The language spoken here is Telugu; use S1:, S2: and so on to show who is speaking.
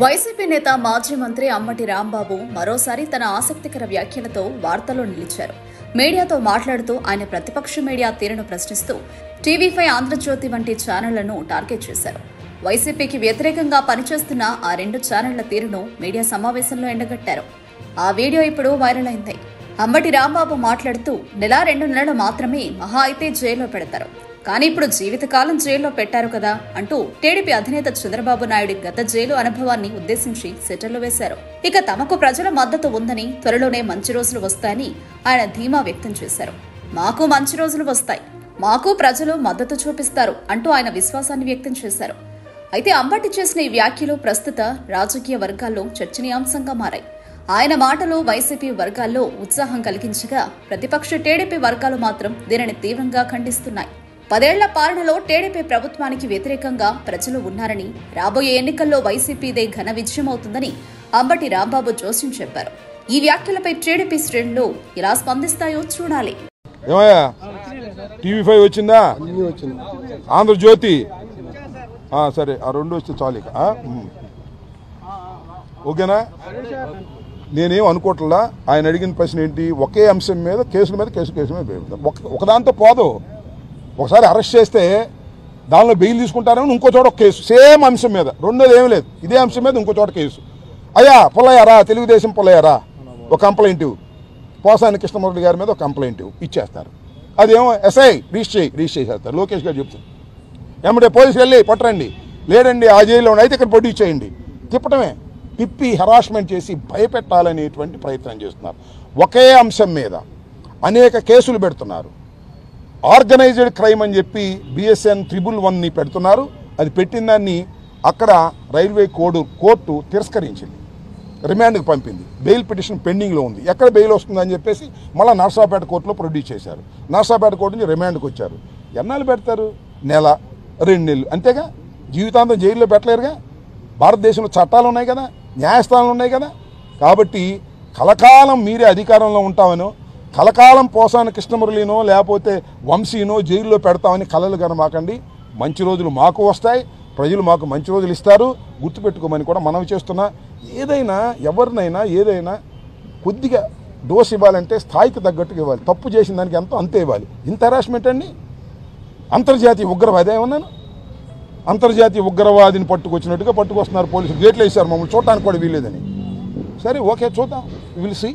S1: వైసీపీ నేత మాజీ మంత్రి అంబటి రాంబాబు మరోసారి తన ఆసక్తికర వ్యాఖ్యలతో వార్తల్లో నిలిచారు. మీడియాతో మాట్లాడుతూ ఆయన ప్రతిపక్ష మీడియా తీరును ప్రశ్నిస్తూ టీవీ5 ఆంధ్రజ్యోతి వంటి ఛానళ్లను టార్గెట్ చేశారు. వైసీపీకి వ్యతిరేకంగా పనిచేస్తున్న ఆ రెండు ఛానళ్ల తీరును మీడియా సమావేశంలో ఎండగట్టారు. ఆ వీడియో ఇప్పుడు వైరల్ అయింది. అంబటి రాంబాబు మాట్లాడుతూ నెల 2 నెలలు మాత్రమే మహా అయితే జైల్లో పెడతారు, కానీ ఇప్పుడు జీవితకాలం జైల్లో పెట్టారు కదా అంటూ టీడీపీ అధినేత చంద్రబాబు నాయుడు గత జైలు అనుభవాన్ని ఉద్దేశించి సెటర్లు వేశారు. ఇక తమకు ప్రజల మద్దతు ఉందని, త్వరలోనే మంచి రోజులు వస్తాయని ఆయన ధీమా వ్యక్తం చేశారు. మాకు మంచి రోజులు వస్తాయి, మాకు ప్రజలు మద్దతు చూపిస్తారు అంటూ ఆయన విశ్వాసాన్ని వ్యక్తం చేశారు. అయితే అంబటి చేసిన ఈ వ్యాఖ్యలు ప్రస్తుత రాజకీయ వర్గాల్లో చర్చనీయాంశంగా మారాయి. ఆయన మాటలు వైసీపీ వర్గాల్లో ఉత్సాహం కలిగించగా, ప్రతిపక్ష టీడీపీ వర్గాలు మాత్రం దీనిని తీవ్రంగా ఖండిస్తున్నాయి. 10 ఏళ్ల పాలనలో టీడీపీ ప్రభుత్వానికి వ్యతిరేకంగా ప్రజలు ఉన్నారని, రాబోయే ఎన్నికల్లో వైసీపీదే ఘన విజయమవుతుందని అంబటి రాంబాబు జోస్యం చెప్పారు. ఈ వ్యాఖ్యలపై టీడీపీ శ్రేణులు ఎలా స్పందిస్తాయో చూడాలి.
S2: టీవీ5 వచ్చిందా? ఆంధ్రజ్యోతి సరే, ఆ రెండు వస్తే చాలు. ఓకేనా? నేనేం అనుకోవట్లా. ఆయన అడిగిన ప్రశ్న ఏంటి? ఒకే అంశం మీద కేసుల మీద కేసు మీద ఒకదాంతో పోదు. ఒకసారి అరెస్ట్ చేస్తే దానిలో బెయిల్ తీసుకుంటారని ఇంకో చోట ఒక కేసు, సేమ్ అంశం మీద. రెండోది ఏమీ లేదు, ఇదే అంశం మీద ఇంకో చోట కేసు. అయ్యా పుల్లయ్యారా, తెలుగుదేశం పుల్లయ్యారా, ఒక కంప్లైంట్, పోసాని కృష్ణమూర్తి గారి మీద ఒక కంప్లైంట్ ఇచ్చేస్తారు. అదేమో ఎస్ఐ రిజిస్టర్ చేసేస్తారు. లోకేష్ గారు చెప్తుంది, ఏమంటే పోలీసులు వెళ్ళి పట్టరండి, లేదండి ఆ జైల్లో అయితే ఇక్కడ ప్రొడ్యూస్ చేయండి. తిప్పి హెరాస్మెంట్ చేసి భయపెట్టాలనేటువంటి ప్రయత్నం చేస్తున్నారు. ఒకే అంశం మీద అనేక కేసులు పెడుతున్నారు. ఆర్గనైజ్డ్ క్రైమ్ అని చెప్పి BSN 111ని పెడుతున్నారు. అది పెట్టిన దాన్ని అక్కడ రైల్వే కోర్టు తిరస్కరించింది, రిమాండ్కి పంపింది. బెయిల్ పిటిషన్ పెండింగ్లో ఉంది. ఎక్కడ బెయిల్ వస్తుందని చెప్పేసి మళ్ళీ నర్సాపేట కోర్టులో ప్రొడ్యూస్ చేశారు. నర్సాపేట కోర్టు నుంచి రిమాండ్కి వచ్చారు. ఎన్నాళ్ళు పెడతారు? నెల, 2 నెలలు అంతేగా. జీవితాంతం జైల్లో పెట్టలేరుగా. భారతదేశంలో చట్టాలు ఉన్నాయి కదా, న్యాయస్థానాలు ఉన్నాయి కదా. కాబట్టి కలకాలం మీరే అధికారంలో ఉంటామనో, కలకాలం పోసాని కృష్ణమురళినో లేకపోతే వంశీనో జైల్లో పెడతామని కలలు కనమాకండి. మంచి రోజులు మాకు వస్తాయి, ప్రజలు మాకు మంచి రోజులు ఇస్తారు, గుర్తుపెట్టుకోమని కూడా మనవి చేస్తున్నా. ఏదైనా ఎవరినైనా ఏదైనా కొద్దిగా డోస్ ఇవ్వాలంటే స్థాయికి తగ్గట్టుగా ఇవ్వాలి. తప్పు చేసిన దానికి ఎంతో అంతే ఇవ్వాలి. ఇంత హెరాస్మెంట్ అండి. అంతర్జాతీయ ఉగ్రవాది ఏమన్నాను? అంతర్జాతీయ ఉగ్రవాదిని పట్టుకొచ్చినట్టుగా పట్టుకొస్తున్నారు పోలీసులు. గేట్లు వేశారు, మమ్మల్ని చూడటానికి కూడా వీల్లేదని. సరే ఓకే, చూద్దాం, విల్ సీ.